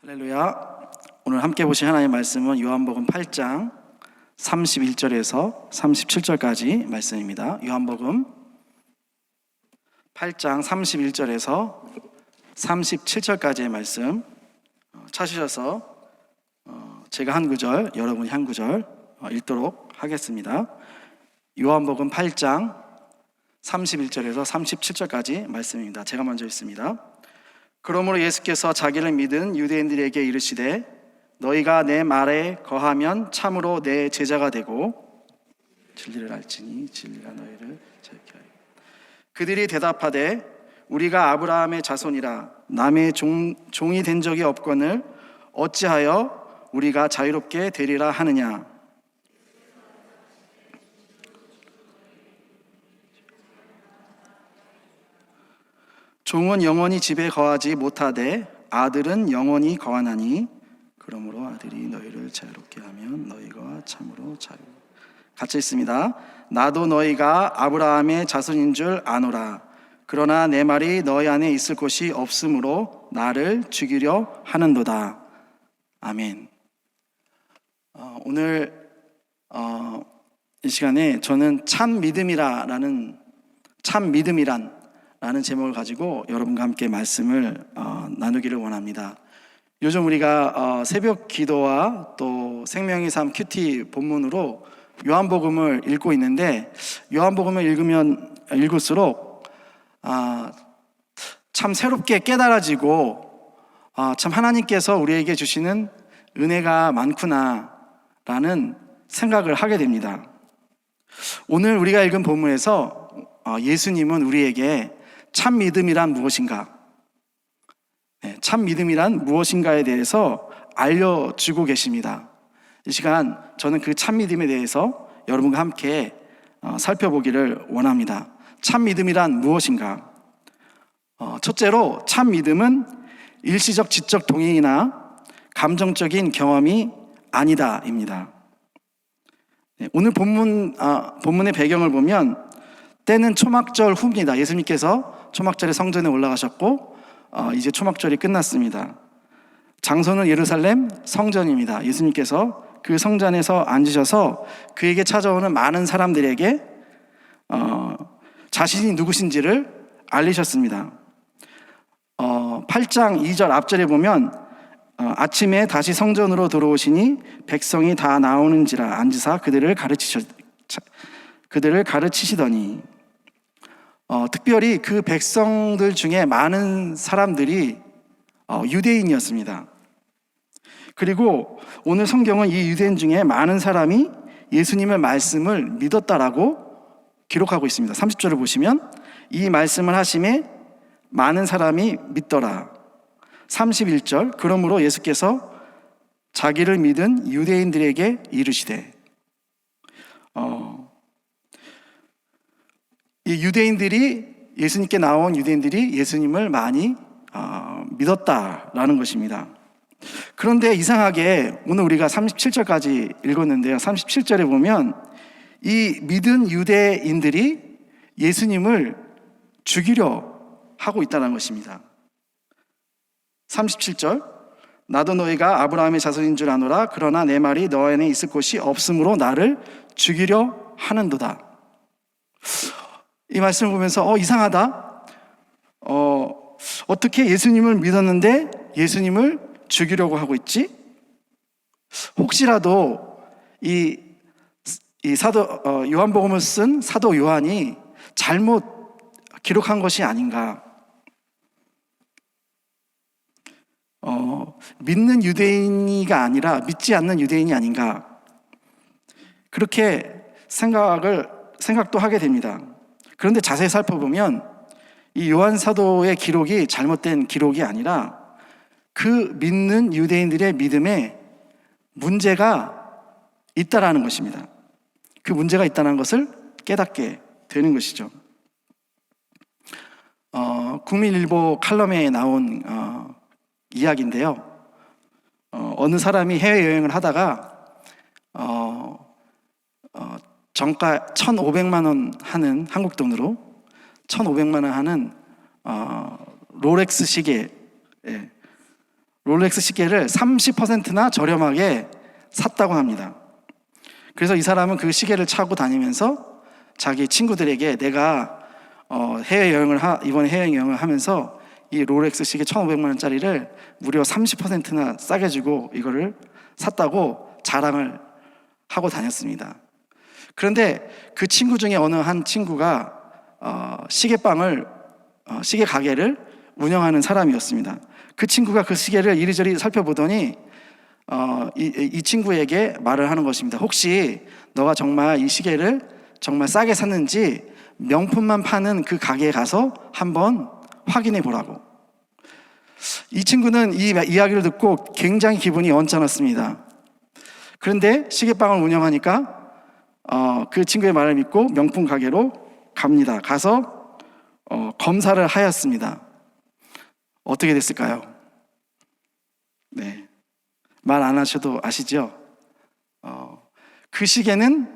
할렐루야. 오늘 함께 보실 하나님의 말씀은 요한복음 8장 31절에서 37절까지 말씀입니다. 요한복음 8장 31절에서 37절까지의 말씀 찾으셔서 제가 한 구절, 여러분이 한 구절 읽도록 하겠습니다. 요한복음 8장 31절에서 37절까지 말씀입니다. 제가 먼저 읽습니다. 그러므로 예수께서 자기를 믿은 유대인들에게 이르시되 너희가 내 말에 거하면 참으로 내 제자가 되고 진리를 알지니 진리가 너희를 자유케 하리라. 그들이 대답하되 우리가 아브라함의 자손이라 남의 종이 된 적이 없거늘 어찌하여 우리가 자유롭게 되리라 하느냐. 종은 영원히 집에 거하지 못하되 아들은 영원히 거하나니 그러므로 아들이 너희를 자유롭게 하면 너희가 참으로 자유. 같이 있습니다. 나도 너희가 아브라함의 자손인 줄 아노라. 그러나 내 말이 너희 안에 있을 곳이 없으므로 나를 죽이려 하는도다. 아멘. 오늘 이 시간에 저는 참 믿음이란 라는 제목을 가지고 여러분과 함께 말씀을 나누기를 원합니다. 요즘 우리가 새벽 기도와 또 생명의 삶 큐티 본문으로 요한복음을 읽고 있는데 요한복음을 읽을수록 참 새롭게 깨달아지고 참 하나님께서 우리에게 주시는 은혜가 많구나 라는 생각을 하게 됩니다. 오늘 우리가 읽은 본문에서 예수님은 우리에게 참 믿음이란 무엇인가? 참 믿음이란 무엇인가에 대해서 알려주고 계십니다. 이 시간 저는 그 참 믿음에 대해서 여러분과 함께 살펴보기를 원합니다. 참 믿음이란 무엇인가? 첫째로 참 믿음은 일시적 지적 동의나 감정적인 경험이 아니다입니다. 오늘 본문의 배경을 보면 때는 초막절 후입니다. 예수님께서 초막절에 성전에 올라가셨고 이제 초막절이 끝났습니다. 장소는 예루살렘 성전입니다. 예수님께서 그 성전에서 앉으셔서 그에게 찾아오는 많은 사람들에게 자신이 누구신지를 알리셨습니다. 8장 2절 앞절에 보면 아침에 다시 성전으로 들어오시니 백성이 다 나오는지라 앉으사 그들을 가르치시더니 특별히 그 백성들 중에 많은 사람들이 유대인이었습니다. 그리고 오늘 성경은 이 유대인 중에 많은 사람이 예수님의 말씀을 믿었다라고 기록하고 있습니다. 30절을 보시면 이 말씀을 하심에 많은 사람이 믿더라. 31절 그러므로 예수께서 자기를 믿은 유대인들에게 이르시되 이 유대인들이 예수님께 나온 유대인들이 예수님을 많이 믿었다라는 것입니다. 그런데 이상하게 오늘 우리가 37절까지 읽었는데요. 37절에 보면 이 믿은 유대인들이 예수님을 죽이려 하고 있다는 것입니다. 37절 나도 너희가 아브라함의 자손인 줄 아노라. 그러나 내 말이 너 안에 있을 곳이 없으므로 나를 죽이려 하는도다. 이 말씀을 보면서 이상하다. 어떻게 예수님을 믿었는데 예수님을 죽이려고 하고 있지? 혹시라도 이 사도 요한복음을 쓴 사도 요한이 잘못 기록한 것이 아닌가? 믿는 유대인이가 아니라 믿지 않는 유대인이 아닌가? 그렇게 생각도 하게 됩니다. 그런데 자세히 살펴보면 이 요한 사도의 기록이 잘못된 기록이 아니라 그 믿는 유대인들의 믿음에 문제가 있다라는 것입니다. 그 문제가 있다는 것을 깨닫게 되는 것이죠. 국민일보 칼럼에 나온 이야기인데요. 어느 사람이 해외여행을 하다가 정가 1,500만 원 하는 한국 돈으로 1,500만 원 하는 롤렉스 시계 롤렉스 시계를 30%나 저렴하게 샀다고 합니다. 그래서 이 사람은 그 시계를 차고 다니면서 자기 친구들에게 내가 이번에 해외여행을 하면서 이 롤렉스 시계 1,500만 원짜리를 무려 30%나 싸게 주고 이거를 샀다고 자랑을 하고 다녔습니다. 그런데 그 친구 중에 어느 한 친구가 시계 가게를 운영하는 사람이었습니다. 그 친구가 그 시계를 이리저리 살펴보더니 이 친구에게 말을 하는 것입니다. 혹시 너가 정말 이 시계를 정말 싸게 샀는지 명품만 파는 그 가게에 가서 한번 확인해 보라고. 이 친구는 이 이야기를 듣고 굉장히 기분이 언짢았습니다. 그런데 시계방을 운영하니까 그 친구의 말을 믿고 명품 가게로 갑니다. 가서 검사를 하였습니다. 어떻게 됐을까요? 네, 말 안 하셔도 아시죠? 그 시계는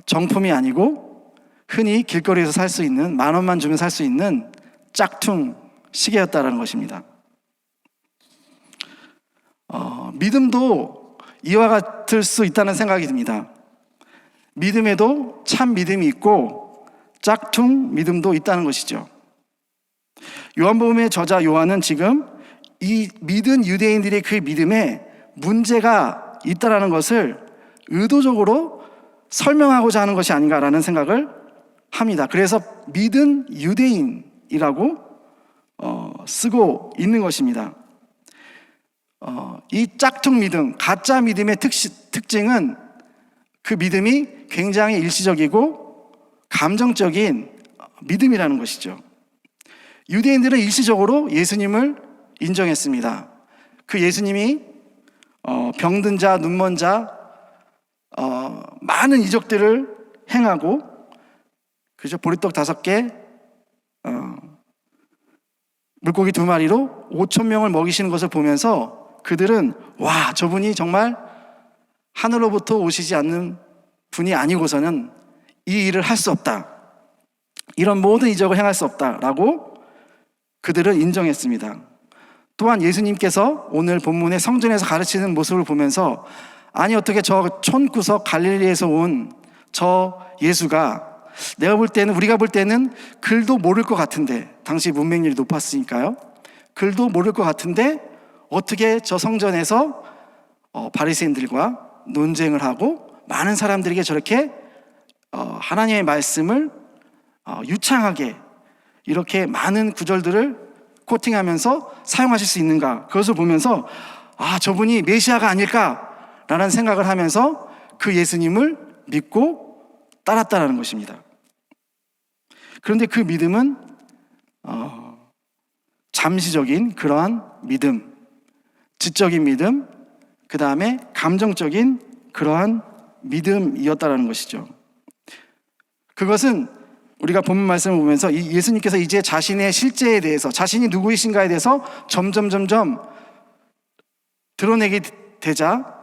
정품이 아니고 흔히 길거리에서 살 수 있는 10,000원만 주면 살 수 있는 짝퉁 시계였다는 것입니다. 믿음도 이와 같을 수 있다는 생각이 듭니다. 믿음에도 참 믿음이 있고 짝퉁 믿음도 있다는 것이죠. 요한복음의 저자 요한은 지금 이 믿은 유대인들의 그 믿음에 문제가 있다는 것을 의도적으로 설명하고자 하는 것이 아닌가라는 생각을 합니다. 그래서 믿은 유대인이라고 쓰고 있는 것입니다. 이 짝퉁 믿음, 가짜 믿음의 특징은 그 믿음이 굉장히 일시적이고 감정적인 믿음이라는 것이죠. 유대인들은 일시적으로 예수님을 인정했습니다. 그 예수님이 병든 자, 눈먼 자, 많은 이적들을 행하고, 그죠? 보리떡 5개, 물고기 2마리로 5,000명을 먹이시는 것을 보면서 그들은 와, 저분이 정말 하늘로부터 오시지 않는 분이 아니고서는 이 일을 할 수 없다, 이런 모든 이적을 행할 수 없다라고 그들은 인정했습니다. 또한 예수님께서 오늘 본문의 성전에서 가르치는 모습을 보면서 아니 어떻게 저 촌구석 갈릴리에서 온 저 예수가 우리가 볼 때는 글도 모를 것 같은데, 당시 문맹률이 높았으니까요, 글도 모를 것 같은데 어떻게 저 성전에서 바리새인들과 논쟁을 하고 많은 사람들에게 저렇게 하나님의 말씀을 유창하게 이렇게 많은 구절들을 코팅하면서 사용하실 수 있는가, 그것을 보면서 저분이 메시아가 아닐까라는 생각을 하면서 그 예수님을 믿고 따랐다는 것입니다. 그런데 그 믿음은 잠시적인 그러한 믿음, 지적인 믿음, 그 다음에 감정적인 그러한 믿음이었다는 것이죠. 그것은 우리가 본문 말씀을 보면서 예수님께서 이제 자신의 실제에 대해서, 자신이 누구이신가에 대해서 점점 드러내게 되자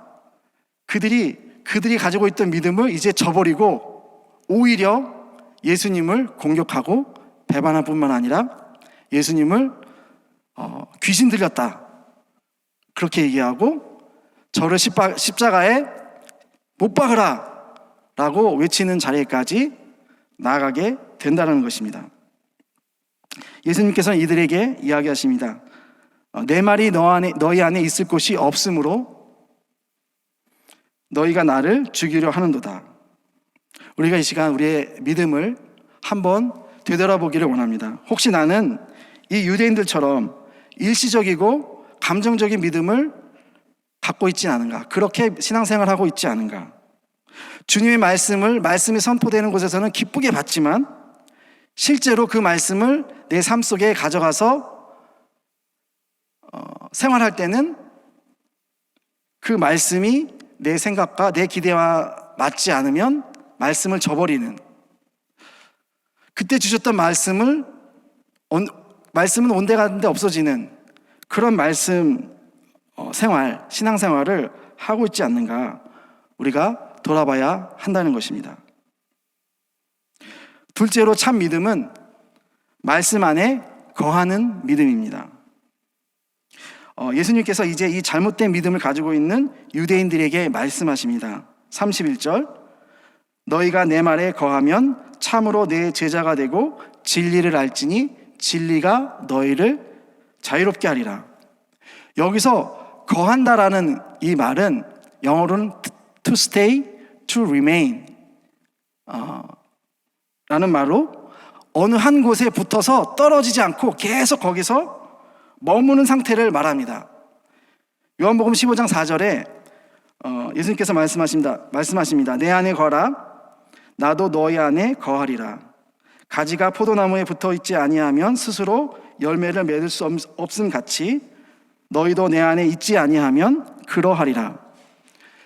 그들이 가지고 있던 믿음을 이제 저버리고 오히려 예수님을 공격하고 배반할 뿐만 아니라 예수님을 귀신 들렸다 그렇게 얘기하고 저를 십자가에 못 박으라 라고 외치는 자리까지 나아가게 된다는 것입니다. 예수님께서는 이들에게 이야기하십니다. 내 말이 너희 안에 있을 곳이 없으므로 너희가 나를 죽이려 하는도다. 우리가 이 시간 우리의 믿음을 한번 되돌아보기를 원합니다. 혹시 나는 이 유대인들처럼 일시적이고 감정적인 믿음을 갖고 있지 않은가? 그렇게 신앙생활하고 있지 않은가? 주님의 말씀이 선포되는 곳에서는 기쁘게 받지만 실제로 그 말씀을 내 삶 속에 가져가서 생활할 때는 그 말씀이 내 생각과 내 기대와 맞지 않으면 말씀을 저버리는, 그때 주셨던 말씀은 온데간데 없어지는 그런 말씀 신앙생활을 하고 있지 않는가, 우리가 돌아봐야 한다는 것입니다. 둘째로 참 믿음은 말씀 안에 거하는 믿음입니다. 예수님께서 이제 이 잘못된 믿음을 가지고 있는 유대인들에게 말씀하십니다. 31절, 너희가 내 말에 거하면 참으로 내 제자가 되고 진리를 알지니 진리가 너희를 자유롭게 하리라. 여기서 거한다라는 이 말은 영어로는 to stay, to remain 라는 말로 어느 한 곳에 붙어서 떨어지지 않고 계속 거기서 머무는 상태를 말합니다. 요한복음 15장 4절에 예수님께서 말씀하십니다. 내 안에 거라 나도 너희 안에 거하리라. 가지가 포도나무에 붙어 있지 아니하면 스스로 열매를 맺을 수 없음 같이 너희도 내 안에 있지 아니하면 그러하리라.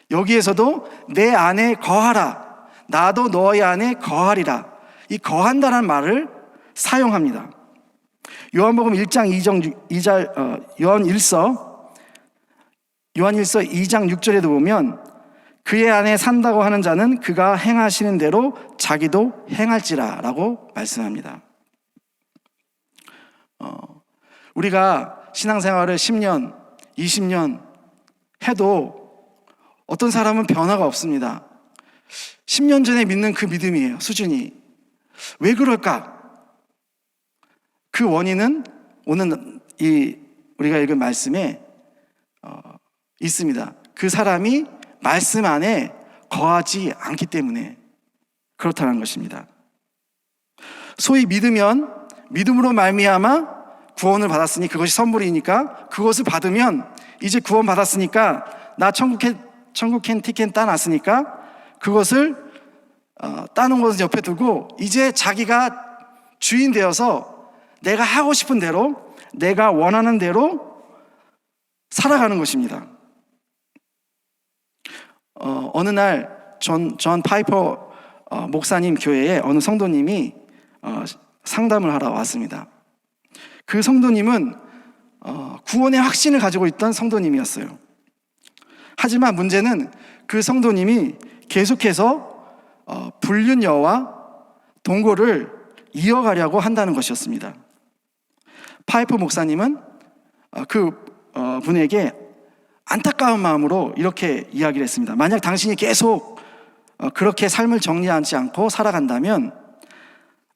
여기에서도 내 안에 거하라, 나도 너희 안에 거하리라, 이 거한다는 말을 사용합니다. 요한복음 1장 2절, 요한일서 2장 6절에도 보면 그의 안에 산다고 하는 자는 그가 행하시는 대로 자기도 행할지라 라고 말씀합니다. 우리가 신앙생활을 10년, 20년 해도 어떤 사람은 변화가 없습니다. 10년 전에 믿는 그 믿음이에요, 수준이. 왜 그럴까? 그 원인은 오늘 우리가 읽은 말씀에 있습니다. 그 사람이 말씀 안에 거하지 않기 때문에 그렇다는 것입니다. 소위 믿음으로 말미암아 구원을 받았으니 그것이 선물이니까 그것을 받으면 이제 구원 받았으니까 나 천국행 티켓 따놨으니까 그것을 따는 것은 옆에 두고 이제 자기가 주인 되어서 내가 하고 싶은 대로 내가 원하는 대로 살아가는 것입니다. 어느 날 존 파이퍼 목사님 교회에 어느 성도님이 상담을 하러 왔습니다. 그 성도님은 구원의 확신을 가지고 있던 성도님이었어요. 하지만 문제는 그 성도님이 계속해서 불륜녀와 동거를 이어가려고 한다는 것이었습니다. 파이퍼 목사님은 그 분에게 안타까운 마음으로 이렇게 이야기를 했습니다. 만약 당신이 계속 그렇게 삶을 정리하지 않고 살아간다면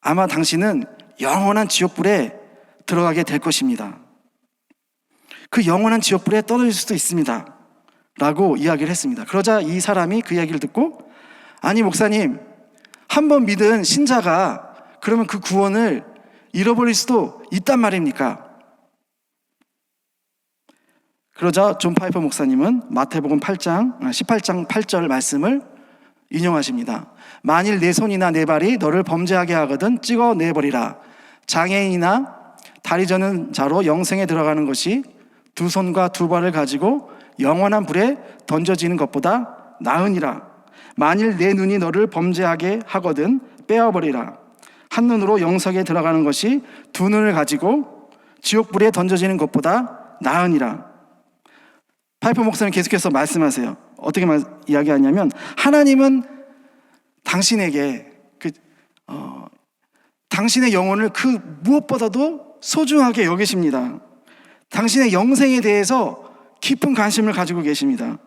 아마 당신은 영원한 지옥불에 들어가게 될 것입니다. 그 영원한 지옥불에 떨어질 수도 있습니다 라고 이야기를 했습니다. 그러자 이 사람이 그 이야기를 듣고, 아니 목사님, 한 번 믿은 신자가 그러면 그 구원을 잃어버릴 수도 있단 말입니까? 그러자 존 파이퍼 목사님은 마태복음 18장 8절 말씀을 인용하십니다. 만일 내 손이나 내 발이 너를 범죄하게 하거든 찍어내버리라. 장애인이나 다리 저는 자로 영생에 들어가는 것이 두 손과 두 발을 가지고 영원한 불에 던져지는 것보다 나으니라. 만일 내 눈이 너를 범죄하게 하거든 빼어버리라. 한 눈으로 영생에 들어가는 것이 두 눈을 가지고 지옥불에 던져지는 것보다 나으니라. 파이퍼 목사님 계속해서 말씀하세요. 어떻게 이야기하냐면, 하나님은 당신에게 당신의 영혼을 그 무엇보다도 소중하게 여기십니다. 당신의 영생에 대해서 깊은 관심을 가지고 계십니다.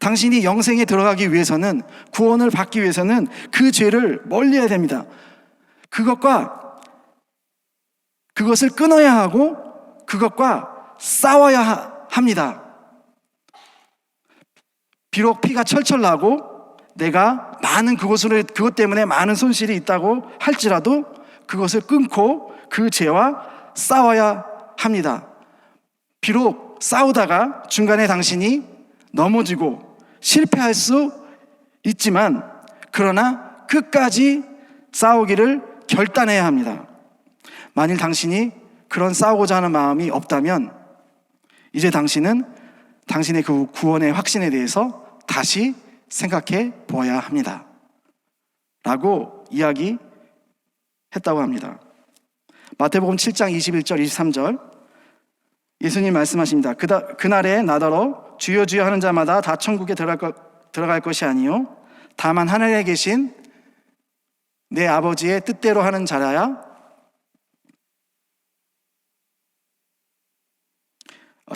당신이 영생에 들어가기 위해서는, 구원을 받기 위해서는 그 죄를 멀리해야 됩니다. 그것을 끊어야 하고 그것과 싸워야 합니다. 비록 피가 철철 나고 내가 그것 때문에 많은 손실이 있다고 할지라도 그것을 끊고 그 죄와 싸워야 합니다. 비록 싸우다가 중간에 당신이 넘어지고 실패할 수 있지만, 그러나 끝까지 싸우기를 결단해야 합니다. 만일 당신이 그런 싸우고자 하는 마음이 없다면 이제 당신은 당신의 그 구원의 확신에 대해서 다시 생각해 보아야 합니다 라고 이야기했다고 합니다. 마태복음 7장 21절 23절 예수님 말씀하십니다. 그날에 나더러 주여 주여 하는 자마다 다 천국에 들어갈 것이 아니요 다만 하늘에 계신 내 아버지의 뜻대로 하는 자라야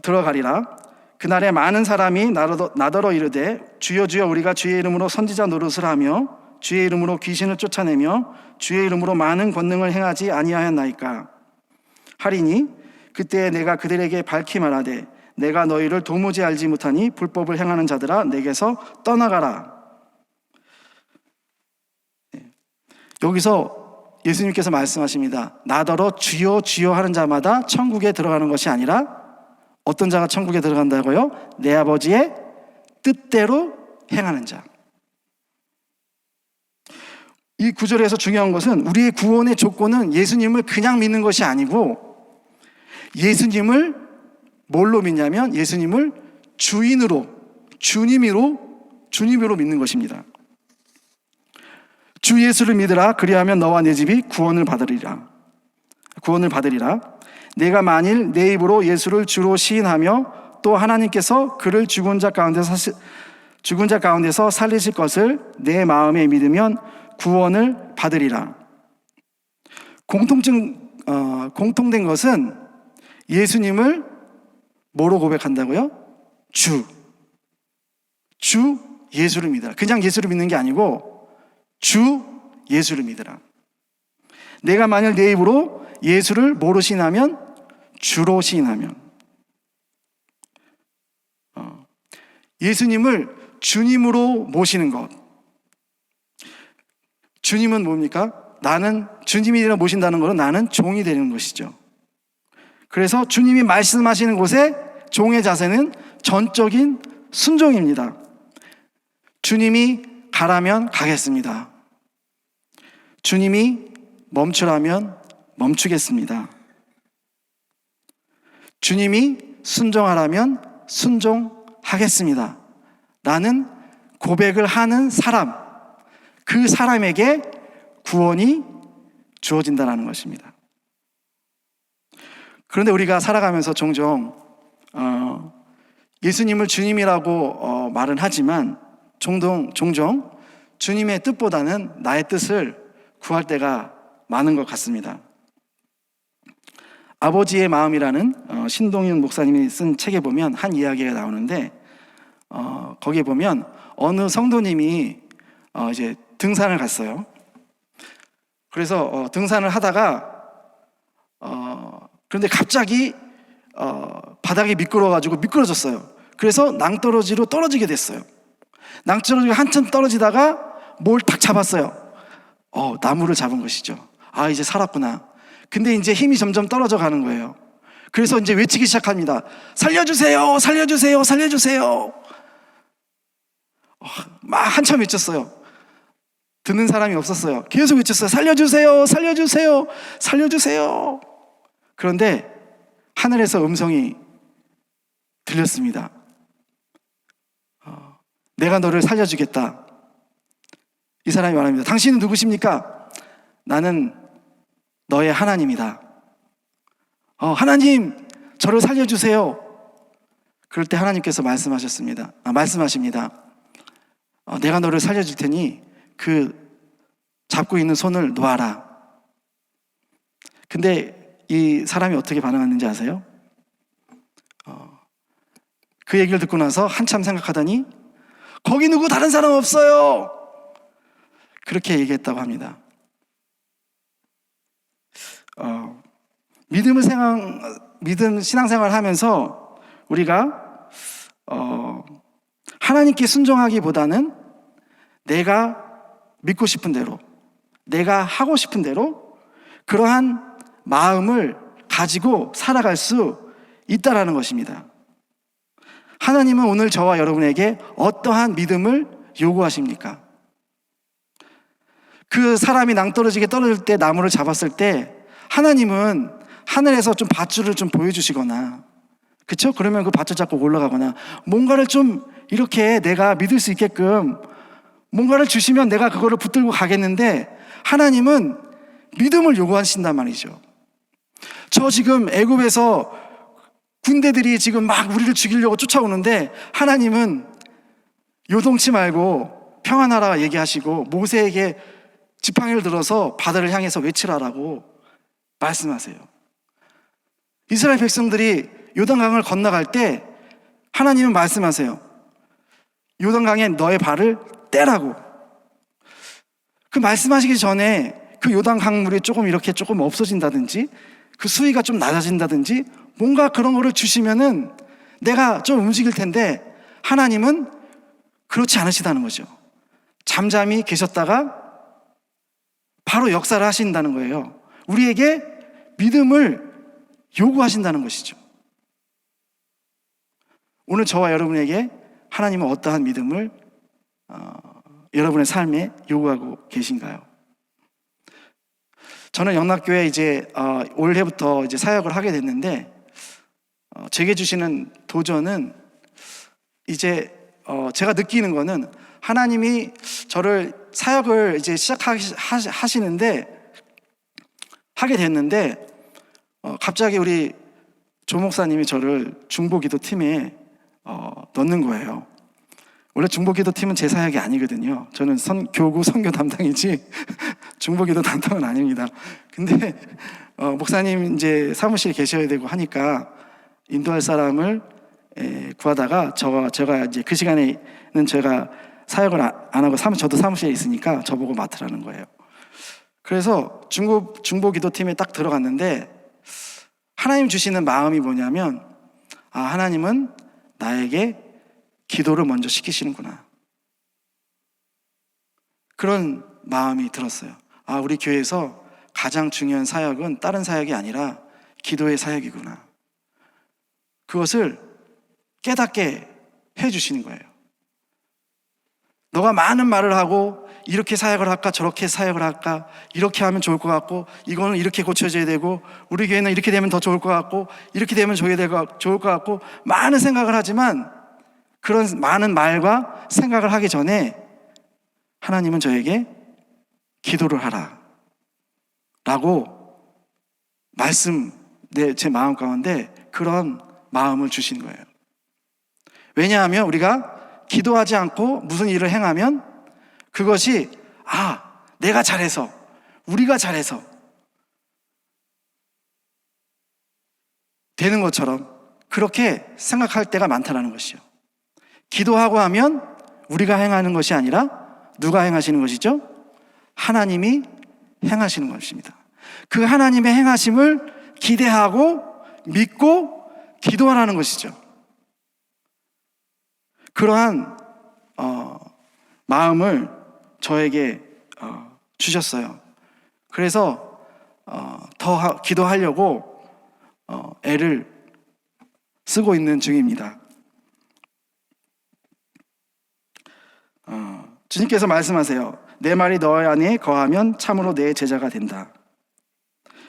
들어가리라. 그날에 많은 사람이 나더러 이르되 주여 주여 우리가 주의 이름으로 선지자 노릇을 하며 주의 이름으로 귀신을 쫓아내며 주의 이름으로 많은 권능을 행하지 아니하였나이까 하리니 그때 내가 그들에게 밝히 말하되 내가 너희를 도무지 알지 못하니 불법을 행하는 자들아 내게서 떠나가라. 여기서 예수님께서 말씀하십니다. 나더러 주여 주여 하는 자마다 천국에 들어가는 것이 아니라 어떤 자가 천국에 들어간다고요? 내 아버지의 뜻대로 행하는 자. 이 구절에서 중요한 것은 우리의 구원의 조건은 예수님을 그냥 믿는 것이 아니고 예수님을 뭘로 믿냐면 예수님을 주인으로, 주님으로 믿는 것입니다. 주 예수를 믿으라. 그리하면 너와 내 집이 구원을 받으리라. 내가 만일 내 입으로 예수를 주로 시인하며 또 하나님께서 그를 죽은 자 가운데서 살리실 것을 내 마음에 믿으면 구원을 받으리라. 공통된 것은 예수님을 뭐로 고백한다고요? 주 예수를 믿으라. 그냥 예수를 믿는 게 아니고 주 예수를 믿으라. 내가 만일 내 입으로 예수를 뭐로 시인하면? 주로 시인하면. 예수님을 주님으로 모시는 것. 주님은 뭡니까? 나는 주님이라 모신다는 것은 나는 종이 되는 것이죠. 그래서 주님이 말씀하시는 곳에 종의 자세는 전적인 순종입니다. 주님이 가라면 가겠습니다. 주님이 멈추라면 멈추겠습니다. 주님이 순종하라면 순종하겠습니다. 라는 고백을 하는 사람, 그 사람에게 구원이 주어진다는 것입니다. 그런데 우리가 살아가면서 종종 예수님을 주님이라고 말은 하지만 종종 주님의 뜻보다는 나의 뜻을 구할 때가 많은 것 같습니다. 아버지의 마음이라는 신동윤 목사님이 쓴 책에 보면 한 이야기가 나오는데 거기에 보면 어느 성도님이 이제 등산을 갔어요. 그래서 등산을 하다가 그런데 갑자기 바닥이 미끄러워가지고 미끄러졌어요. 그래서 낭떠러지로 떨어지게 됐어요. 낭떠러지가 한참 떨어지다가 뭘 탁 잡았어요. 나무를 잡은 것이죠. 아, 이제 살았구나. 근데 이제 힘이 점점 떨어져 가는 거예요. 그래서 이제 외치기 시작합니다. 살려주세요, 살려주세요, 살려주세요. 막 한참 외쳤어요. 듣는 사람이 없었어요. 계속 외쳤어요. 살려주세요, 살려주세요, 살려주세요. 그런데 하늘에서 음성이 들렸습니다. 내가 너를 살려주겠다. 이 사람이 말합니다. 당신은 누구십니까? 나는 너의 하나님이다. 하나님, 저를 살려주세요. 그럴 때 하나님께서 말씀하십니다. 내가 너를 살려줄 테니 그 잡고 있는 손을 놓아라. 근데 이 사람이 어떻게 반응했는지 아세요? 그 얘기를 듣고 나서 한참 생각하더니 거기 누구 다른 사람 없어요. 그렇게 얘기했다고 합니다. 믿음 신앙생활을 하면서 우리가 하나님께 순종하기보다는 내가 믿고 싶은 대로, 내가 하고 싶은 대로 그러한 마음을 가지고 살아갈 수 있다라는 것입니다. 하나님은 오늘 저와 여러분에게 어떠한 믿음을 요구하십니까? 그 사람이 낭떠러지게 떨어질 때 나무를 잡았을 때 하나님은 하늘에서 좀 밧줄을 좀 보여주시거나, 그렇죠? 그러면 그 밧줄 잡고 올라가거나 뭔가를 좀 이렇게 내가 믿을 수 있게끔 뭔가를 주시면 내가 그거를 붙들고 가겠는데 하나님은 믿음을 요구하신단 말이죠. 저 지금 애굽에서 군대들이 지금 막 우리를 죽이려고 쫓아오는데 하나님은 요동치 말고 평안하라 얘기하시고 모세에게 지팡이를 들어서 바다를 향해서 외치라라고 말씀하세요. 이스라엘 백성들이 요단강을 건너갈 때 하나님은 말씀하세요. 요단강에 너의 발을 떼라고. 그 말씀하시기 전에 그 요단 강물이 조금 없어진다든지 그 수위가 좀 낮아진다든지 뭔가 그런 거를 주시면은 내가 좀 움직일 텐데, 하나님은 그렇지 않으시다는 거죠. 잠잠히 계셨다가 바로 역사를 하신다는 거예요. 우리에게 믿음을 요구하신다는 것이죠. 오늘 저와 여러분에게 하나님은 어떠한 믿음을 여러분의 삶에 요구하고 계신가요? 저는 영락교회 이제 올해부터 이제 사역을 하게 됐는데, 제게 주시는 도전은 이제 제가 느끼는 거는 하나님이 저를 사역을 이제 하게 됐는데 갑자기 우리 조 목사님이 저를 중보기도팀에 넣는 거예요. 원래 중보기도팀은 제 사역이 아니거든요. 저는 교구 선교 담당이지 중보기도 담당은 아닙니다. 근데 목사님 이제 사무실에 계셔야 되고 하니까 인도할 사람을 구하다가 제가 이제 그 시간에는 제가 사역을 안 하고 저도 사무실에 있으니까 저보고 맡으라는 거예요. 그래서 중보기도팀에 딱 들어갔는데 하나님 주시는 마음이 뭐냐면, 하나님은 나에게 기도를 먼저 시키시는구나, 그런 마음이 들었어요. 우리 교회에서 가장 중요한 사역은 다른 사역이 아니라 기도의 사역이구나. 그것을 깨닫게 해주시는 거예요. 너가 많은 말을 하고 이렇게 사역을 할까 저렇게 사역을 할까, 이렇게 하면 좋을 것 같고 이거는 이렇게 고쳐져야 되고 우리 교회는 이렇게 되면 더 좋을 것 같고 이렇게 되면 좋을 것 같고 많은 생각을 하지만, 그런 많은 말과 생각을 하기 전에 하나님은 저에게 기도를 하라 라고 제 마음 가운데 그런 마음을 주신 거예요. 왜냐하면 우리가 기도하지 않고 무슨 일을 행하면 그것이 내가 잘해서, 우리가 잘해서 되는 것처럼 그렇게 생각할 때가 많다는 것이요. 기도하고 하면 우리가 행하는 것이 아니라 누가 행하시는 것이죠? 하나님이 행하시는 것입니다. 그 하나님의 행하심을 기대하고 믿고 기도하라는 것이죠. 그러한 마음을 저에게 주셨어요. 그래서 더 기도하려고 애를 쓰고 있는 중입니다. 주님께서 말씀하세요. 내 말이 너희 안에 거하면 참으로 내 제자가 된다.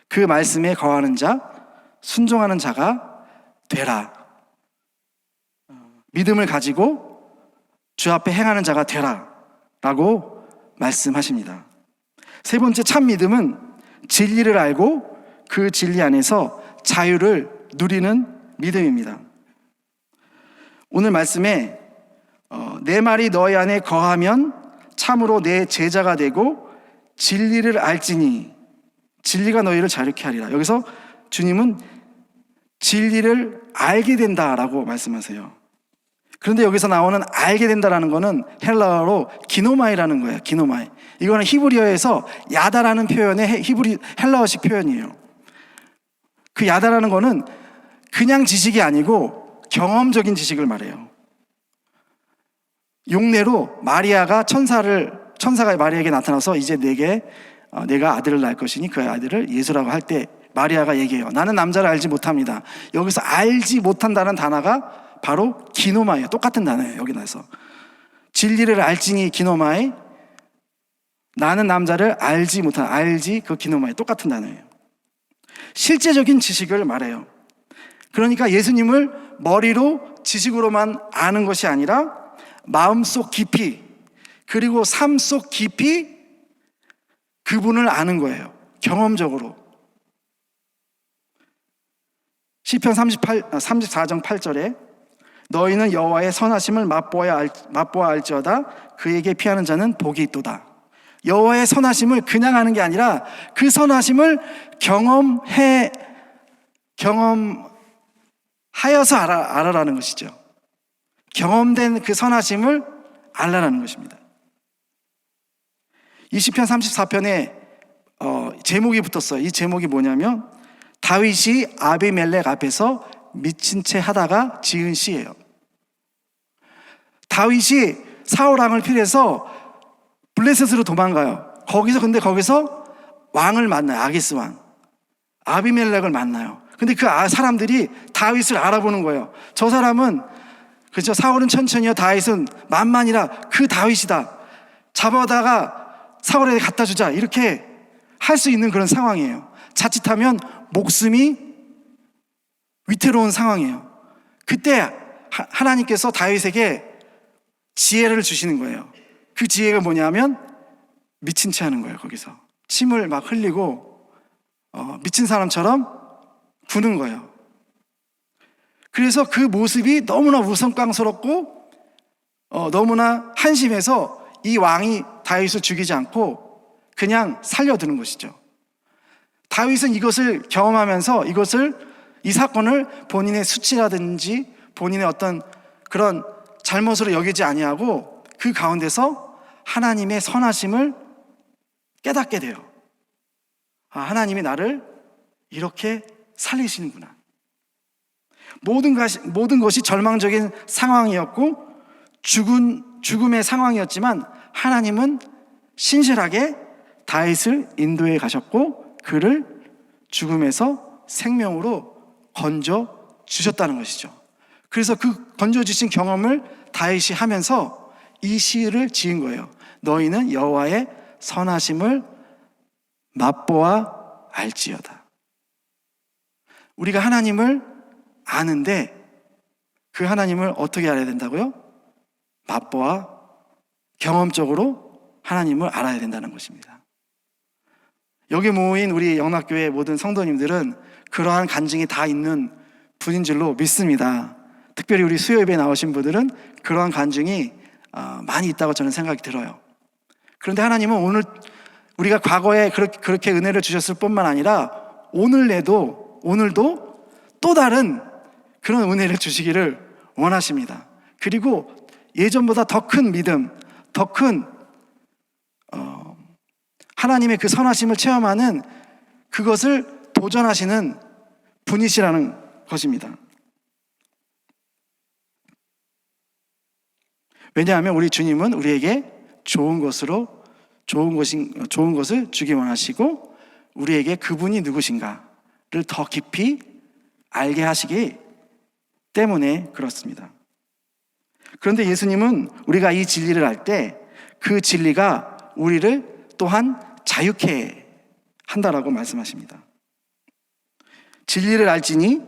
그 말씀에 거하는 자, 순종하는 자가 되라. 믿음을 가지고 주 앞에 행하는 자가 되라 라고 말씀하십니다. 세 번째, 참 믿음은 진리를 알고 그 진리 안에서 자유를 누리는 믿음입니다. 오늘 말씀에 내 말이 너희 안에 거하면 참으로 내 제자가 되고 진리를 알지니 진리가 너희를 자유케 하리라. 여기서 주님은 진리를 알게 된다라고 말씀하세요. 그런데 여기서 나오는 알게 된다라는 거는 헬라어로 기노마이라는 거예요. 기노마이. 이거는 히브리어에서 야다라는 표현의 헬라어식 표현이에요. 그 야다라는 거는 그냥 지식이 아니고 경험적인 지식을 말해요. 용례로 마리아가 천사가 마리아에게 나타나서 이제 내가 아들을 낳을 것이니 그 아들을 예수라고 할 때 마리아가 얘기해요. 나는 남자를 알지 못합니다. 여기서 알지 못한다는 단어가 바로 기노마예요. 똑같은 단어예요. 여기 나서 진리를 알지니 기노마에, 나는 남자를 알지 못한, 알지 그 기노마에 똑같은 단어예요. 실제적인 지식을 말해요. 그러니까 예수님을 머리로 지식으로만 아는 것이 아니라 마음속 깊이, 그리고 삶 속 깊이 그분을 아는 거예요. 경험적으로. 시편 34장 8절에 너희는 여호와의 선하심을 맛보아 알지어다. 그에게 피하는 자는 복이 있도다. 여호와의 선하심을 그냥 아는 게 아니라 그 선하심을 경험하는 하여서 알아라는 것이죠. 경험된 그 선하심을 알라라는 것입니다. 이 시편 34편에 제목이 붙었어요. 이 제목이 뭐냐면 다윗이 아비멜렉 앞에서 미친 채 하다가 지은 시예요. 다윗이 사울 왕을 피해서 블레셋으로 도망가요. 거기서 왕을 만나요. 아기스 왕 아비멜렉을 만나요. 근데 그 사람들이 다윗을 알아보는 거예요. 저 사람은 그렇죠. 사울은 천천히요, 다윗은 만만이라 그 다윗이다. 잡아다가 사울에게 갖다 주자. 이렇게 할 수 있는 그런 상황이에요. 자칫하면 목숨이 위태로운 상황이에요. 그때 하나님께서 다윗에게 지혜를 주시는 거예요. 그 지혜가 뭐냐면 미친 채 하는 거예요. 거기서 침을 막 흘리고 미친 사람처럼 구는 거예요. 그래서 그 모습이 너무나 우스꽝스럽고 너무나 한심해서 이 왕이 다윗을 죽이지 않고 그냥 살려두는 것이죠. 다윗은 이것을 경험하면서 이 사건을 본인의 수치라든지 본인의 어떤 그런 잘못으로 여기지 아니하고 그 가운데서 하나님의 선하심을 깨닫게 돼요. 하나님이 나를 이렇게 살리시는구나. 모든 것이 절망적인 상황이었고 죽음의 상황이었지만 하나님은 신실하게 다윗을 인도해 가셨고 그를 죽음에서 생명으로 건져 주셨다는 것이죠. 그래서 그 건져 주신 경험을 다윗이 하면서 이 시를 지은 거예요. 너희는 여호와의 선하심을 맛보아 알지어다. 우리가 하나님을 아는데 그 하나님을 어떻게 알아야 된다고요? 맛보아 경험적으로 하나님을 알아야 된다는 것입니다. 여기 모인 우리 영락교회 모든 성도님들은 그러한 간증이 다 있는 분인 줄로 믿습니다. 특별히 우리 수요예배에 나오신 분들은 그러한 간증이 많이 있다고 저는 생각이 들어요. 그런데 하나님은 오늘 우리가 과거에 그렇게 은혜를 주셨을 뿐만 아니라 오늘도 또 다른 그런 은혜를 주시기를 원하십니다. 그리고 예전보다 더 큰 믿음, 더 큰 하나님의 그 선하심을 체험하는 그것을 도전하시는 분이시라는 것입니다. 왜냐하면 우리 주님은 우리에게 좋은 것을 주기 원하시고 우리에게 그분이 누구신가를 더 깊이 알게 하시기 때문에 그렇습니다. 그런데 예수님은 우리가 이 진리를 알 때 그 진리가 우리를 또한 자유케 한다라고 말씀하십니다. 진리를 알지니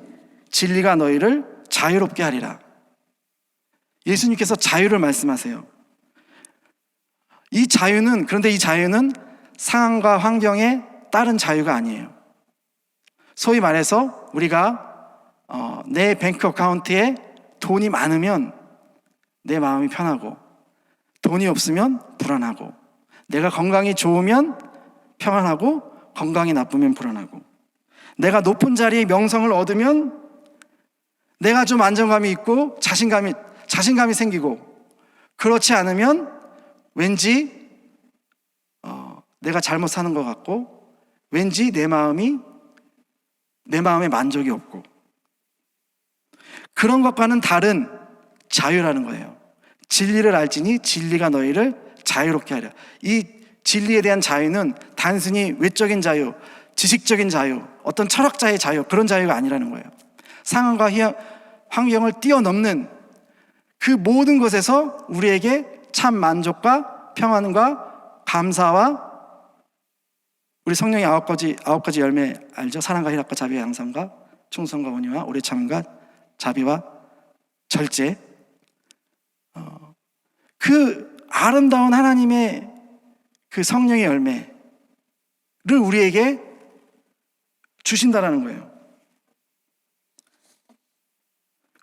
진리가 너희를 자유롭게 하리라. 예수님께서 자유를 말씀하세요. 그런데 이 자유는 상황과 환경에 따른 자유가 아니에요. 소위 말해서 우리가 내 뱅크 어카운트에 돈이 많으면 내 마음이 편하고 돈이 없으면 불안하고 내가 건강이 좋으면 평안하고 건강이 나쁘면 불안하고 내가 높은 자리에 명성을 얻으면 내가 좀 안정감이 있고 자신감이 생기고 그렇지 않으면 왠지 내가 잘못 사는 것 같고 왠지 내 마음에 만족이 없고 그런 것과는 다른 자유라는 거예요. 진리를 알지니 진리가 너희를 자유롭게 하려. 이 진리에 대한 자유는 단순히 외적인 자유, 지식적인 자유, 어떤 철학자의 자유, 그런 자유가 아니라는 거예요. 상황과 환경을 뛰어넘는 그 모든 것에서 우리에게 참 만족과 평안과 감사와 우리 성령의 아홉 가지 열매 알죠? 사랑과 희락과 자비와 양선과 충성과 온유와 오래 참음과 자비와 절제. 그 아름다운 하나님의 그 성령의 열매를 우리에게 주신다라는 거예요.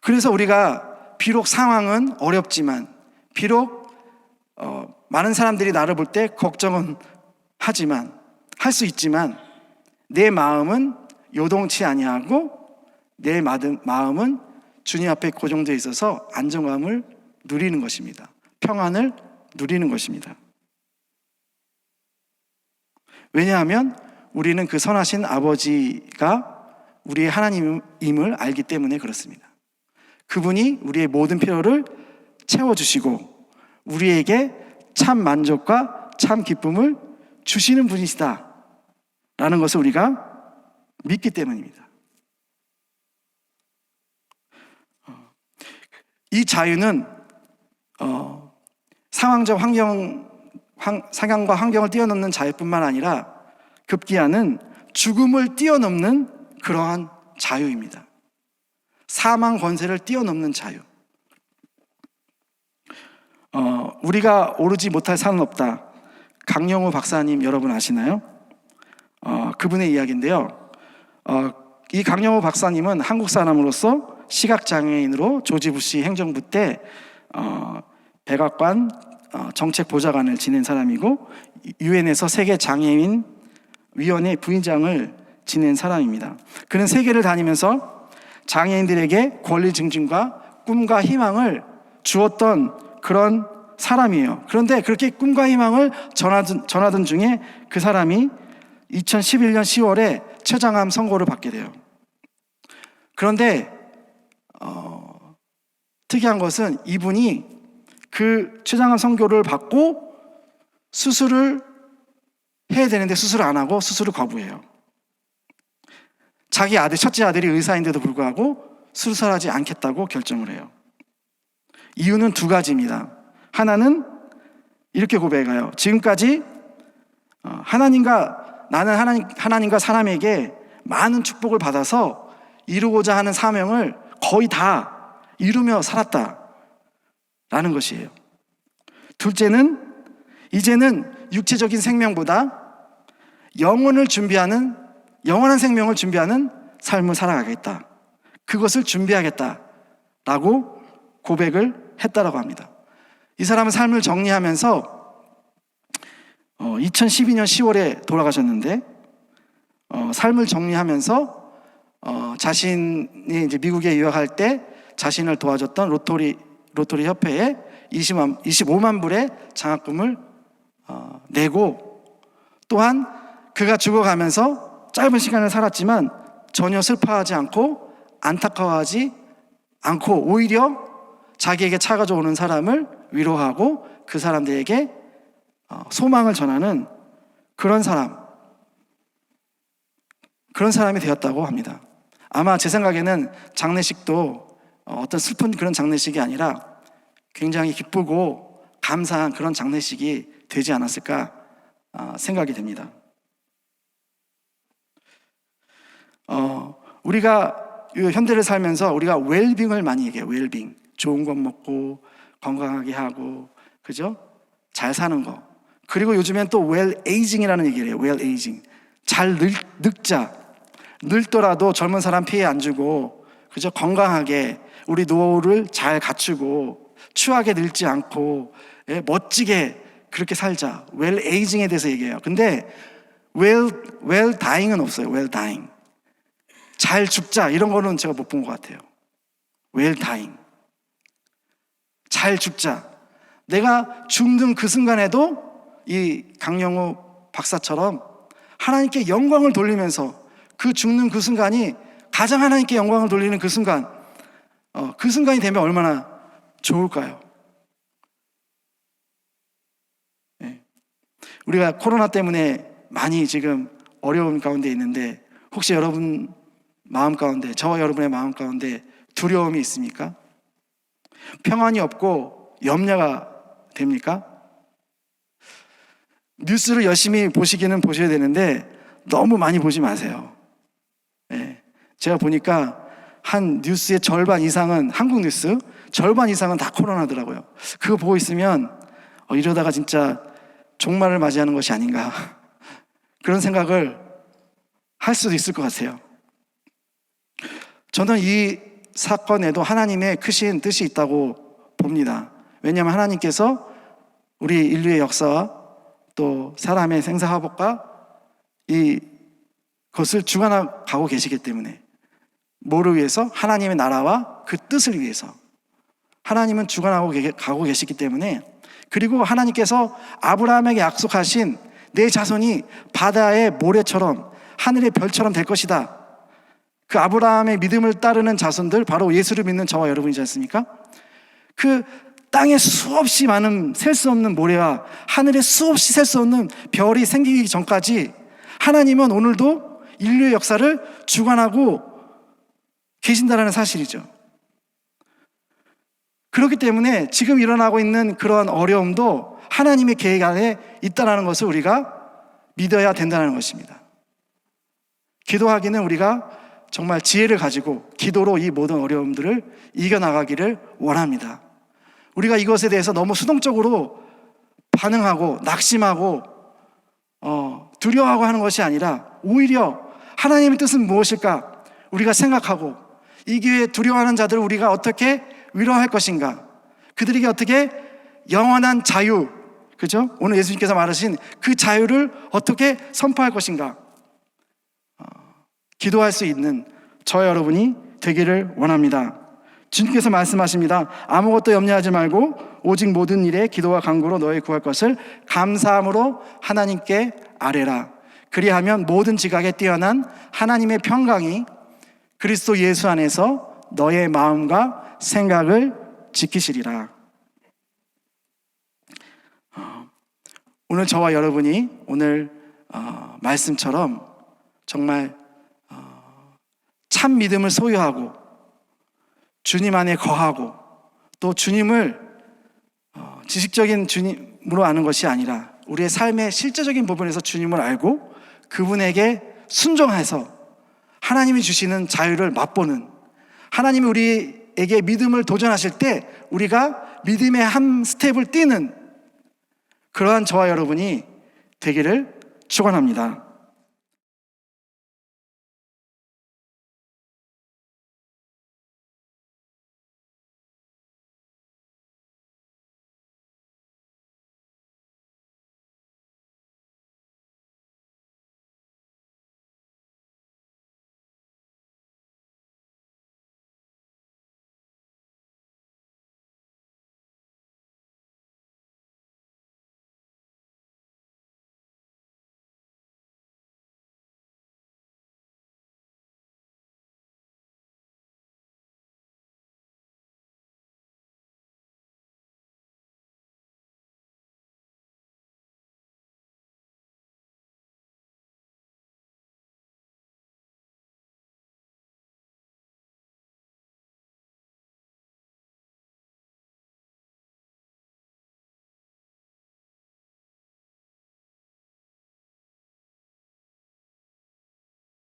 그래서 우리가 비록 상황은 어렵지만 비록 많은 사람들이 나를 볼 때 걱정은 할 수 있지만 내 마음은 요동치 아니하고 내 마음은 주님 앞에 고정되어 있어서 안정감을 누리는 것입니다. 평안을 누리는 것입니다. 왜냐하면 우리는 그 선하신 아버지가 우리의 하나님임을 알기 때문에 그렇습니다. 그분이 우리의 모든 필요를 채워주시고 우리에게 참 만족과 참 기쁨을 주시는 분이시다 라는 것을 우리가 믿기 때문입니다. 이 자유는 상황과 환경을 뛰어넘는 자유뿐만 아니라 급기야는 죽음을 뛰어넘는 그러한 자유입니다. 사망 권세를 뛰어넘는 자유. 우리가 오르지 못할 산은 없다. 강영우 박사님 여러분 아시나요? 그분의 이야기인데요. 이 강영우 박사님은 한국 사람으로서 시각장애인으로 조지 부시 행정부 때 백악관 정책보좌관을 지낸 사람이고 유엔에서 세계장애인 위원회 부의장을 지낸 사람입니다. 그는 세계를 다니면서 장애인들에게 권리 증진과 꿈과 희망을 주었던 그런 사람이에요. 그런데 그렇게 꿈과 희망을 전하던 중에 그 사람이 2011년 10월에 췌장암 선고를 받게 돼요. 그런데 특이한 것은 이분이 그 췌장암 선고를 받고 수술을 해야 되는데 수술을 안 하고 수술을 거부해요. 자기 첫째 아들이 의사인데도 불구하고 수술하지 않겠다고 결정을 해요. 이유는 두 가지입니다. 하나는 이렇게 고백해요. 지금까지 나는 하나님과 사람에게 많은 축복을 받아서 이루고자 하는 사명을 거의 다 이루며 살았다라는 것이에요. 둘째는 이제는 육체적인 생명보다 영원한 생명을 준비하는 삶을 살아가겠다. 그것을 준비하겠다라고 고백을 했다라고 합니다. 이 사람은 삶을 정리하면서 2012년 10월에 돌아가셨는데 삶을 정리하면서 자신이 이제 미국에 유학할 때 자신을 도와줬던 로터리 협회에 25만 불의 장학금을 내고 또한 그가 죽어가면서 짧은 시간을 살았지만 전혀 슬퍼하지 않고 안타까워하지 않고 오히려 자기에게 찾아져 오는 사람을 위로하고 그 사람들에게 소망을 전하는 그런 사람이 되었다고 합니다. 아마 제 생각에는 장례식도 어떤 슬픈 그런 장례식이 아니라 굉장히 기쁘고 감사한 그런 장례식이 되지 않았을까 생각이 됩니다. 우리가 현대를 살면서 우리가 웰빙을 많이 얘기해요. 웰빙. 좋은 것 먹고 건강하게 하고 그죠? 잘 사는 거. 그리고 요즘엔 또 웰에이징이라는 얘기를 해요. 웰에이징. 잘 늙자. 늙더라도 젊은 사람 피해 안 주고 그죠? 건강하게 우리 노후를 잘 갖추고 추하게 늙지 않고 멋지게 그렇게 살자. 웰에이징에 대해서 얘기해요. 근데 웰다잉은 없어요. 웰다잉. 잘 죽자 이런 거는 제가 못 본 것 같아요. 웰다잉. 잘 죽자. 내가 죽는 그 순간에도 이 강영우 박사처럼 하나님께 영광을 돌리면서 그 죽는 그 순간이 가장 하나님께 영광을 돌리는 그 순간이 되면 얼마나 좋을까요? 네. 우리가 코로나 때문에 많이 지금 어려운 가운데 있는데 혹시 여러분 마음 가운데, 저와 여러분의 마음 가운데 두려움이 있습니까? 평안이 없고 염려가 됩니까? 뉴스를 열심히 보시기는 보셔야 되는데 너무 많이 보지 마세요. 네. 제가 보니까 한 뉴스의 절반 이상은 한국 뉴스, 절반 이상은 다 코로나더라고요. 그거 보고 있으면 이러다가 진짜 종말을 맞이하는 것이 아닌가 그런 생각을 할 수도 있을 것 같아요. 저는 이 사건에도 하나님의 크신 뜻이 있다고 봅니다. 왜냐하면 하나님께서 우리 인류의 역사와 또 사람의 생사화복과 이것을 주관하고 계시기 때문에 뭐를 위해서? 하나님의 나라와 그 뜻을 위해서. 하나님은 주관하고 가고 계시기 때문에, 그리고 하나님께서 아브라함에게 약속하신 내 자손이 바다의 모래처럼 하늘의 별처럼 될 것이다. 그 아브라함의 믿음을 따르는 자손들, 바로 예수를 믿는 저와 여러분이지 않습니까? 그 땅에 수없이 많은 셀 수 없는 모래와 하늘에 수없이 셀 수 없는 별이 생기기 전까지 하나님은 오늘도 인류의 역사를 주관하고 계신다는 사실이죠. 그렇기 때문에 지금 일어나고 있는 그러한 어려움도 하나님의 계획 안에 있다는 것을 우리가 믿어야 된다는 것입니다. 기도하기는 우리가 정말 지혜를 가지고 기도로 이 모든 어려움들을 이겨나가기를 원합니다. 우리가 이것에 대해서 너무 수동적으로 반응하고 낙심하고 두려워하고 하는 것이 아니라, 오히려 하나님의 뜻은 무엇일까 우리가 생각하고, 이 기회에 두려워하는 자들을 우리가 어떻게 위로할 것인가, 그들에게 어떻게 영원한 자유, 그죠? 오늘 예수님께서 말하신 그 자유를 어떻게 선포할 것인가, 기도할 수 있는 저와 여러분이 되기를 원합니다. 주님께서 말씀하십니다. 아무것도 염려하지 말고 오직 모든 일에 기도와 간구로 너희 구할 것을 감사함으로 하나님께 아뢰라. 그리하면 모든 지각에 뛰어난 하나님의 평강이 그리스도 예수 안에서 너의 마음과 생각을 지키시리라. 오늘 저와 여러분이 오늘 말씀처럼 정말 참 믿음을 소유하고 주님 안에 거하고, 또 주님을 지식적인 주님으로 아는 것이 아니라 우리의 삶의 실제적인 부분에서 주님을 알고 그분에게 순종해서 하나님이 주시는 자유를 맛보는, 하나님이 우리에게 믿음을 도전하실 때 우리가 믿음의 한 스텝을 뛰는 그러한 저와 여러분이 되기를 축원합니다.